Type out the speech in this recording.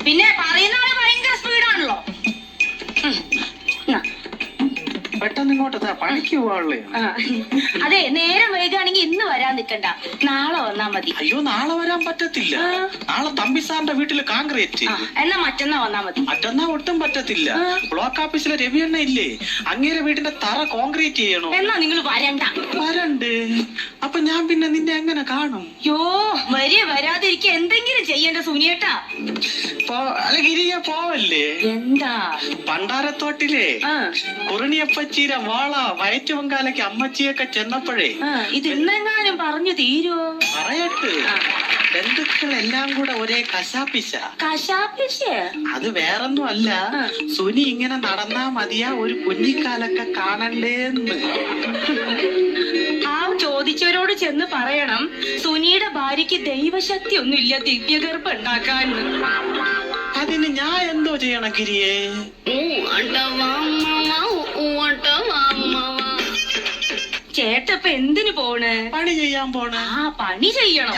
പിന്നെ പറയുന്ന ആള് ഭയങ്കര സ്പീഡാണല്ലോ. പെട്ടെന്ന് ഇങ്ങോട്ട് പണിക്ക് പോവാളേ. അതെ, നേരം വൈകുകയാണെങ്കിൽ ഇന്ന് വരാൻ നിക്കണ്ട, നാളെ വന്നാ മതി. അയ്യോ, നാളെ വരാൻ പറ്റത്തില്ല. നാളെ തമ്പി സാറിന്റെ വീട്ടില് കോൺക്രീറ്റ്. എന്നാ മറ്റന്നാ വന്നാ മതി. മറ്റന്നാ ഒട്ടും പറ്റത്തില്ല. ബ്ലോക്ക് ഓഫീസിലെ രവിയണ്ണ ഇല്ലേ, അങ്ങേരെ വീടിന്റെ തറ കോൺക്രീറ്റ് ചെയ്യണോ. എന്നാ നിങ്ങൾ വരണ്ട. വരണ്ട്. അപ്പൊ ഞാൻ പിന്നെ നിന്നെ എങ്ങനെ കാണും? യോ, വരാതിരിക്ക എന്തെങ്കിലും ചെയ്യണ്ട സുനിയേട്ടാ. അല്ല ഗിരിയ പോവല്ലേ? എന്താ? പണ്ടാരത്തോട്ടിലെ കുറിണിയപ്പച്ചീര വാള വയറ്റുവങ്കാലയ്ക്ക് അമ്മച്ചിയൊക്കെ ചെന്നപ്പോഴേ ഇത് ഇന്നെങ്ങാനും പറഞ്ഞു തീരോ? പറയട്ട്. ബന്ധുക്കളെല്ലാം കൂടെ ഒരേ കശാപ്പിശ. അത് വേറൊന്നും അല്ല, സുനി ഇങ്ങനെ നടന്നാ മതിയാ ഒരു കുഞ്ഞിക്കാലൊക്കെ കാണണ്ടേന്ന്. ആ ചോദിച്ചവരോട് ചെന്ന് പറയണം, സുനിയുടെ ഭാര്യയ്ക്ക് ദൈവശക്തി ഒന്നുമില്ല ദിവ്യഗർഭം ഉണ്ടാക്കാൻ. അതിന് ഞാൻ എന്തോ ചെയ്യണം ഗിരിയെ? ചേട്ടപ്പ എന്തിനു പോണ്? പണി ചെയ്യാൻ പോണ്. പണി ചെയ്യണം.